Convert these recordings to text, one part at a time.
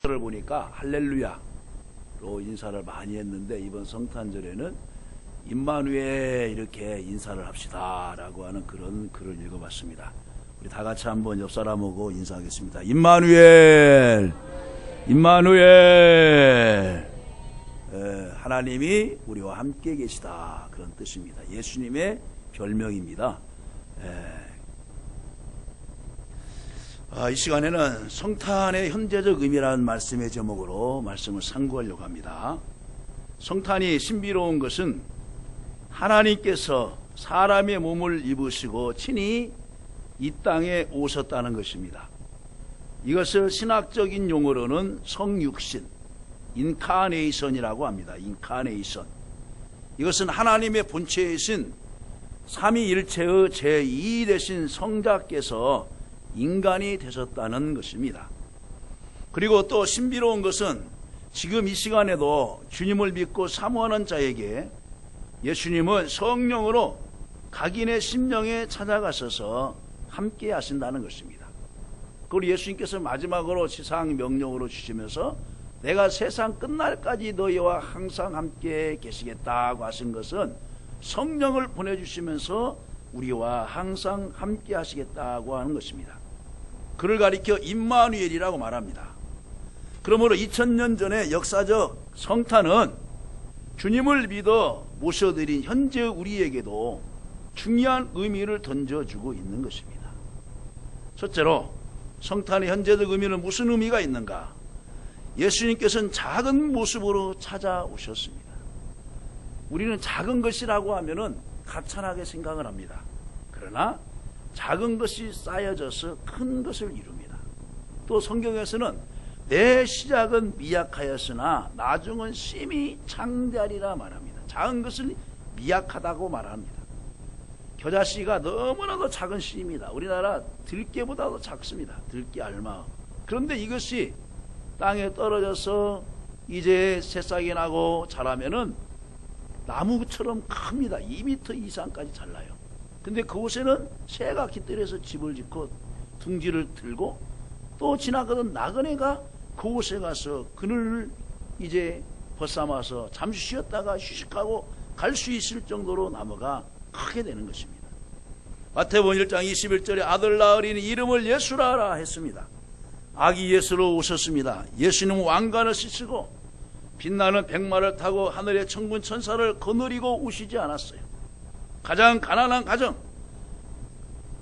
를 보니까 할렐루야로 인사를 많이 했는데 이번 성탄절에는 임마누엘 이렇게 인사를 합시다 라고 하는 그런 글을 읽어봤습니다. 우리 다 같이 한번 옆 사람하고 인사하겠습니다. 임마누엘, 임마누엘. 하나님이 우리와 함께 계시다, 그런 뜻입니다. 예수님의 별명입니다. 이 시간에는 성탄의 현재적 의미라는 말씀의 제목으로 말씀을 상고하려고 합니다. 성탄이 신비로운 것은 하나님께서 사람의 몸을 입으시고 친히 이 땅에 오셨다는 것입니다. 이것을 신학적인 용어로는 성육신, 인카네이션이라고 합니다. 인카네이션. 이것은 하나님의 본체이신 삼위일체의 제2 되신 성자께서 인간이 되셨다는 것입니다. 그리고 또 신비로운 것은 지금 이 시간에도 주님을 믿고 사모하는 자에게 예수님은 성령으로 각인의 심령에 찾아가셔서 함께 하신다는 것입니다. 그리고 예수님께서 마지막으로 지상 명령으로 주시면서 내가 세상 끝날까지 너희와 항상 함께 계시겠다고 하신 것은 성령을 보내주시면서 우리와 항상 함께 하시겠다고 하는 것입니다. 그를 가리켜 임마누엘이라고 말합니다. 그러므로 2000년 전의 역사적 성탄은 주님을 믿어 모셔드린 현재 우리에게도 중요한 의미를 던져주고 있는 것입니다. 첫째로 성탄의 현재적 의미는 무슨 의미가 있는가? 예수님께서는 작은 모습으로 찾아오셨습니다. 우리는 작은 것이라고 하면은 가찬하게 생각을 합니다. 그러나 작은 것이 쌓여져서 큰 것을 이룹니다. 또 성경에서는 내 시작은 미약하였으나 나중은 심히 창대하리라 말합니다. 작은 것을 미약하다고 말합니다. 겨자씨가 너무나도 작은 씨입니다. 우리나라 들깨보다도 작습니다. 들깨 알마. 그런데 이것이 땅에 떨어져서 이제 새싹이 나고 자라면은 나무처럼 큽니다. 2m 이상까지 잘라요. 근데 그곳에는 새가 깃들여서 집을 짓고 둥지를 들고 또 지나가던 나그네가 그곳에 가서 그늘을 이제 벗삼아서 잠시 쉬었다가 휴식하고 갈 수 있을 정도로 나무가 크게 되는 것입니다. 마태복음 1장 21절에 아들 낳으리니 이름을 예수라 했습니다. 아기 예수로 오셨습니다. 예수님은 왕관을 쓰시고 빛나는 백마를 타고 하늘의 천군 천사를 거느리고 오시지 않았어요. 가장 가난한 가정,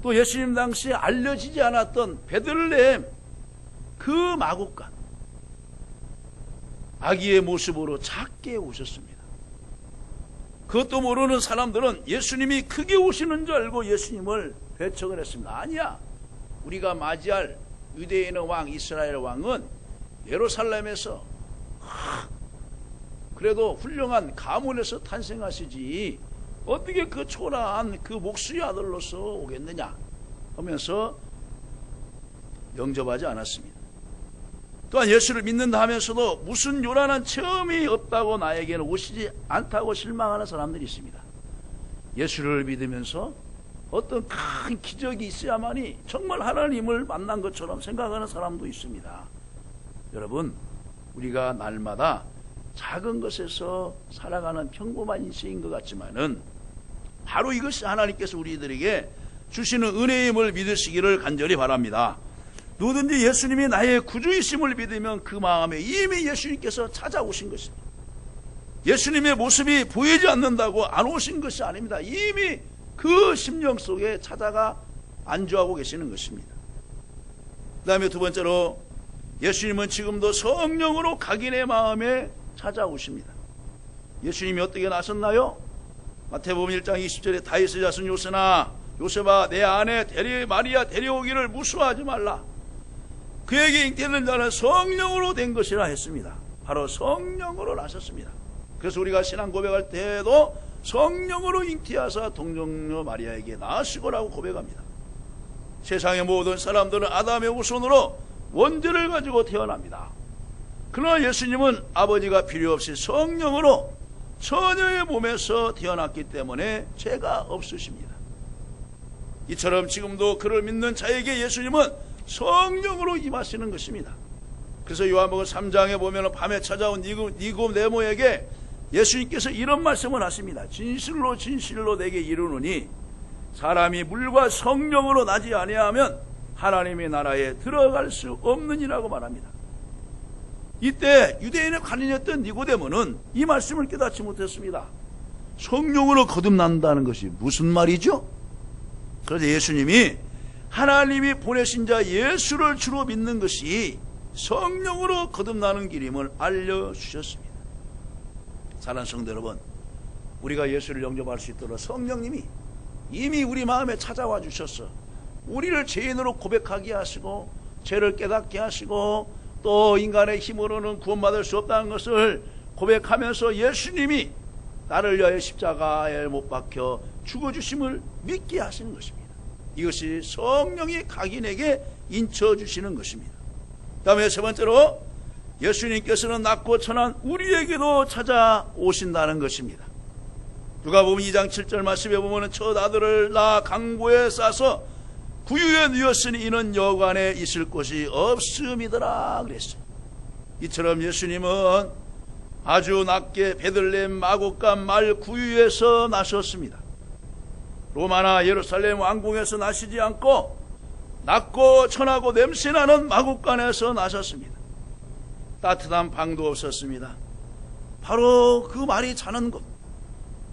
또 예수님 당시에 알려지지 않았던 베들레헴 그 마국간, 아기의 모습으로 작게 오셨습니다. 그것도 모르는 사람들은 예수님이 크게 오시는 줄 알고 예수님을 배척을 했습니다. 아니야, 우리가 맞이할 유대인의 왕 이스라엘 왕은 예루살렘에서 그래도 훌륭한 가문에서 탄생하시지 어떻게 그 초라한 그 목수의 아들로서 오겠느냐 하면서 영접하지 않았습니다. 또한 예수를 믿는다 하면서도 무슨 요란한 체험이 없다고 나에게는 오시지 않다고 실망하는 사람들이 있습니다. 예수를 믿으면서 어떤 큰 기적이 있어야만이 정말 하나님을 만난 것처럼 생각하는 사람도 있습니다. 여러분, 우리가 날마다 작은 것에서 살아가는 평범한 인생인 것 같지만은 바로 이것이 하나님께서 우리들에게 주시는 은혜임을 믿으시기를 간절히 바랍니다. 누구든지 예수님이 나의 구주이심을 믿으면 그 마음에 이미 예수님께서 찾아오신 것입니다. 예수님의 모습이 보이지 않는다고 안 오신 것이 아닙니다. 이미 그 심령 속에 찾아가 안주하고 계시는 것입니다. 그 다음에 두 번째로 예수님은 지금도 성령으로 각인의 마음에 찾아오십니다. 예수님이 어떻게 나셨나요? 마태복음 1장 20절에 다윗의 자손 요셉아 내 아내 마리아 데려오기를 무수하지 말라. 그에게 잉태된 자는 성령으로 된 것이라 했습니다. 바로 성령으로 나셨습니다. 그래서 우리가 신앙 고백할 때에도 성령으로 잉태하사 동정녀 마리아에게 낳으시고라고 고백합니다. 세상의 모든 사람들은 아담의 후손으로 원죄를 가지고 태어납니다. 그러나 예수님은 아버지가 필요 없이 성령으로 처녀의 몸에서 태어났기 때문에 죄가 없으십니다. 이처럼 지금도 그를 믿는 자에게 예수님은 성령으로 임하시는 것입니다. 그래서 요한복음 3장에 보면 밤에 찾아온 니고데모에게 예수님께서 이런 말씀을 하십니다. 진실로 진실로 내게 이르노니 사람이 물과 성령으로 나지 아니하면 하나님의 나라에 들어갈 수 없느니라고 말합니다. 이때 유대인의 관인이었던 니고데모는 이 말씀을 깨닫지 못했습니다. 성령으로 거듭난다는 것이 무슨 말이죠? 그래서 예수님이 하나님이 보내신 자 예수를 주로 믿는 것이 성령으로 거듭나는 길임을 알려주셨습니다. 사랑하는 성도 여러분, 우리가 예수를 영접할 수 있도록 성령님이 이미 우리 마음에 찾아와 주셔서 우리를 죄인으로 고백하게 하시고 죄를 깨닫게 하시고 또 인간의 힘으로는 구원받을 수 없다는 것을 고백하면서 예수님이 나를 위하여 십자가에 못 박혀 죽어주심을 믿게 하시는 것입니다. 이것이 성령이 각인에게 인쳐주시는 것입니다. 그 다음에 세 번째로 예수님께서는 낮고 천한 우리에게도 찾아오신다는 것입니다. 누가복음 2장 7절 말씀에 보면 첫 아들을 낳아 강보에 싸서 구유에 누웠으니 이는 여관에 있을 곳이 없음이더라 그랬어요. 이처럼 예수님은 아주 낮게 베들레헴 마곡간 말 구유에서 나셨습니다. 로마나 예루살렘 왕궁에서 나시지 않고 낮고 천하고 냄새나는 마곡간에서 나셨습니다. 따뜻한 방도 없었습니다. 바로 그 말이 자는 곳.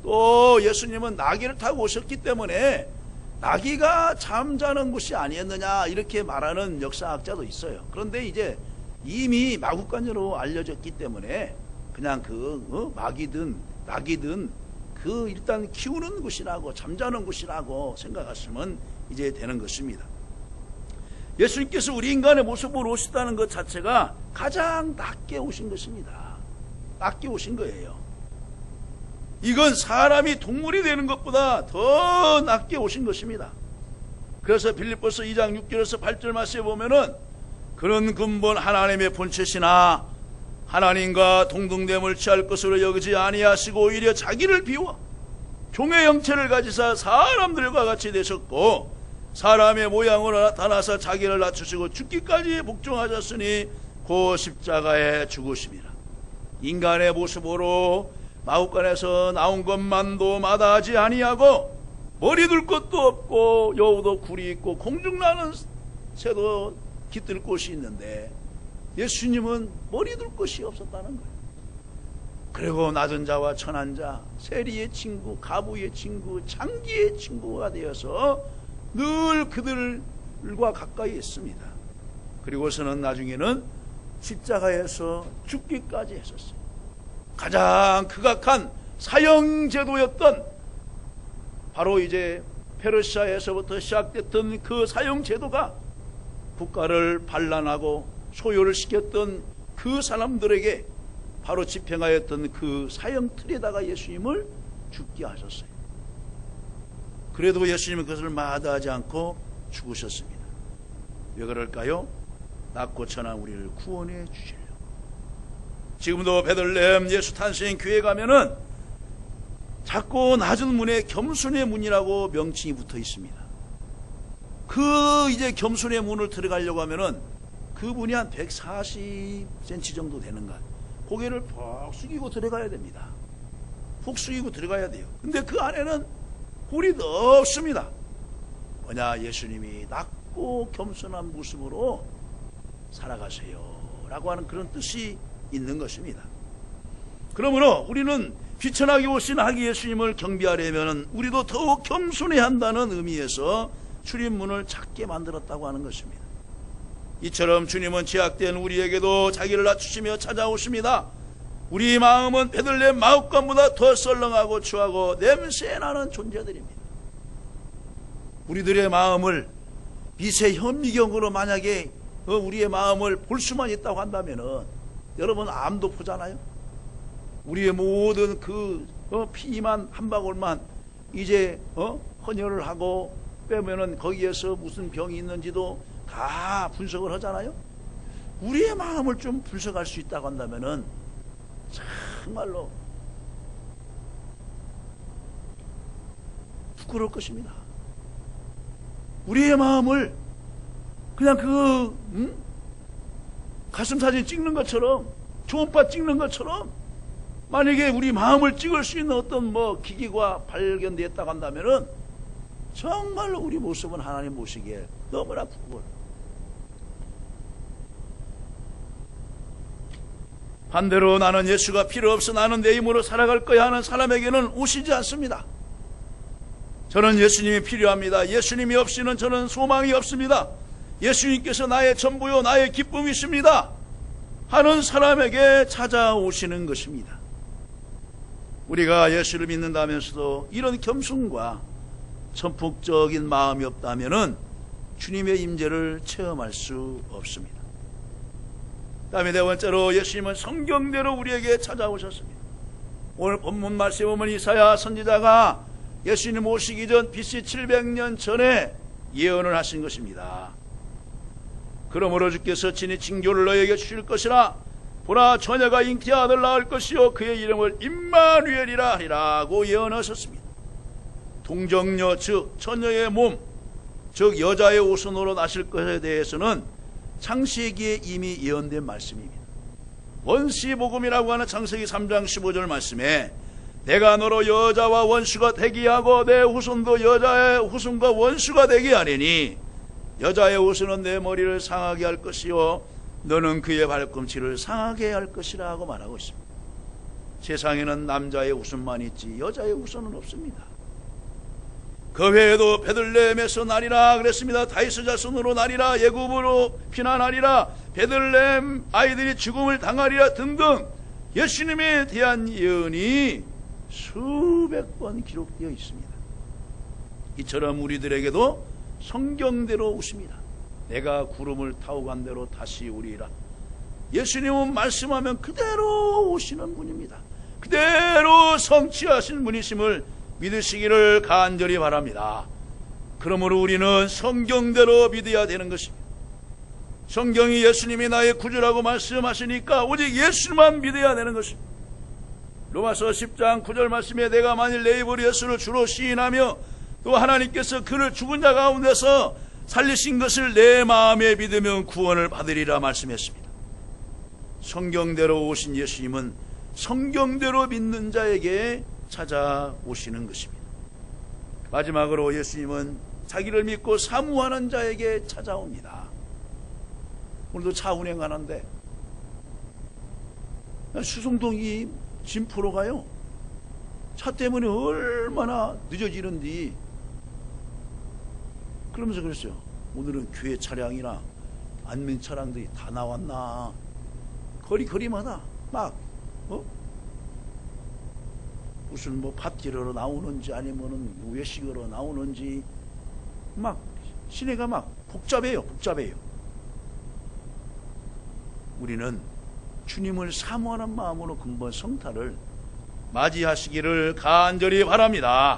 또 예수님은 나귀를 타고 오셨기 때문에 나귀가 잠자는 곳이 아니었느냐 이렇게 말하는 역사학자도 있어요. 그런데 이제 이미 마국간으로 알려졌기 때문에 그냥 마귀든 나귀든 일단 키우는 곳이라고 잠자는 곳이라고 생각하시면 이제 되는 것입니다. 예수님께서 우리 인간의 모습으로 오셨다는 것 자체가 가장 낮게 오신 것입니다. 낮게 오신 거예요. 이건 사람이 동물이 되는 것보다 더 낮게 오신 것입니다. 그래서 빌립보서 2장 6절에서 8절 말씀에 보면은 그런 근본 하나님의 본체시나 하나님과 동등됨을 취할 것으로 여기지 아니하시고 오히려 자기를 비워 종의 형체를 가지사 사람들과 같이 되셨고 사람의 모양으로 나타나서 자기를 낮추시고 죽기까지 복종하셨으니 그 십자가에 죽으심이라. 인간의 모습으로 마국간에서 나온 것만도 마다하지 아니하고 머리 둘 것도 없고 여우도 굴이 있고 공중 나는 새도 깃들 곳이 있는데 예수님은 머리 둘 것이 없었다는 거예요. 그리고 낮은 자와 천한 자, 세리의 친구, 가부의 친구, 장기의 친구가 되어서 늘 그들과 가까이 있습니다. 그리고서는 나중에는 십자가에서 죽기까지 했었어요. 가장 극악한 사형제도였던 바로 이제 페르시아에서부터 시작됐던 그 사형제도가 국가를 반란하고 소요를 시켰던 그 사람들에게 바로 집행하였던 그 사형틀에다가 예수님을 죽게 하셨어요. 그래도 예수님은 그것을 마다하지 않고 죽으셨습니다. 왜 그럴까요? 낮고 천한 우리를 구원해 주시려고. 지금도 베들레헴 예수 탄생 교회 가면은 작고 낮은 문에 겸손의 문이라고 명칭이 붙어 있습니다. 이제 겸손의 문을 들어가려고 하면은 그 문이 한 140cm 정도 되는 것. 고개를 푹 숙이고 들어가야 됩니다. 푹 숙이고 들어가야 돼요. 근데 그 안에는 홀이 없습니다. 뭐냐, 예수님이 낮고 겸손한 모습으로 살아가세요 라고 하는 그런 뜻이 있는 것입니다. 그러므로 우리는 비천하게 오신 아기 예수님을 경배하려면 우리도 더욱 겸손해야 한다는 의미에서 출입문을 작게 만들었다고 하는 것입니다. 이처럼 주님은 제약된 우리에게도 자기를 낮추시며 찾아오십니다. 우리 마음은 베들레헴 마옥간보다 더 썰렁하고 추하고 냄새나는 존재들입니다. 우리들의 마음을 미세 현미경으로 만약에 우리의 마음을 볼 수만 있다고 한다면은 여러분 암도 보잖아요. 우리의 모든 피만 한 방울만 이제 헌혈을 하고 빼면은 거기에서 무슨 병이 있는지도 다 분석을 하잖아요. 우리의 마음을 좀 분석할 수 있다고 한다면은 정말로 부끄러울 것입니다. 우리의 마음을 그냥 가슴 사진 찍는 것처럼, 초음파 찍는 것처럼, 만약에 우리 마음을 찍을 수 있는 어떤 기기가 발견되었다고 한다면은 정말로 우리 모습은 하나님 보시기에 너무나 부끄러워요. 반대로 나는 예수가 필요 없어, 나는 내 힘으로 살아갈 거야 하는 사람에게는 오시지 않습니다. 저는 예수님이 필요합니다. 예수님이 없이는 저는 소망이 없습니다. 예수님께서 나의 전부요, 나의 기쁨이십니다 하는 사람에게 찾아오시는 것입니다. 우리가 예수를 믿는다면서도 이런 겸손과 천폭적인 마음이 없다면 주님의 임재를 체험할 수 없습니다. 다음에 네 번째로 예수님은 성경대로 우리에게 찾아오셨습니다. 오늘 본문 말씀에 보면 이사야 선지자가 예수님 오시기 전 BC 700년 전에 예언을 하신 것입니다. 그러므로 주께서 친히 징조를 너에게 주실 것이라. 보라, 처녀가 잉태 아들 낳을 것이요 그의 이름을 임마누엘이라 하리라고 예언하셨습니다. 동정녀, 즉 처녀의 몸, 즉 여자의 후손으로 나실 것에 대해서는 창세기에 이미 예언된 말씀입니다. 원시복음이라고 하는 창세기 3장 15절 말씀에 내가 너로 여자와 원수가 되게 하고 내 후손도 여자의 후손과 원수가 되게 하리니 여자의 후손은 내 머리를 상하게 할 것이요 너는 그의 발꿈치를 상하게 할 것이라 하고 말하고 있습니다. 세상에는 남자의 후손만 있지 여자의 후손은 없습니다. 그 외에도 베들레헴에서 나리라 그랬습니다. 다윗의 자손으로 나리라, 애굽으로 피난하리라, 베들레헴 아이들이 죽음을 당하리라 등등 예수님에 대한 예언이 수백 번 기록되어 있습니다. 이처럼 우리들에게도 성경대로 오십니다. 내가 구름을 타고 간 대로 다시 오리라. 예수님은 말씀하면 그대로 오시는 분입니다. 그대로 성취하신 분이심을 믿으시기를 간절히 바랍니다. 그러므로 우리는 성경대로 믿어야 되는 것입니다. 성경이 예수님이 나의 구주라고 말씀하시니까 오직 예수만 믿어야 되는 것입니다. 로마서 10장 9절 말씀에 내가 만일 내 입으로 예수를 주로 시인하며 또 하나님께서 그를 죽은 자 가운데서 살리신 것을 내 마음에 믿으면 구원을 받으리라 말씀했습니다. 성경대로 오신 예수님은 성경대로 믿는 자에게 찾아오시는 것입니다. 마지막으로 예수님은 자기를 믿고 사모하는 자에게 찾아옵니다. 오늘도 차 운행하는데 수송동이 진포로 가요. 차 때문에 얼마나 늦어지는지. 그러면서 그랬어요. 오늘은 교회 차량이나 안면 차량들이 다 나왔나. 거리마다 막 무슨 밭길으로 나오는지 아니면은 외식으로 나오는지 막 시내가 막 복잡해요. 우리는 주님을 사모하는 마음으로 근본 성탄을 맞이하시기를 간절히 바랍니다.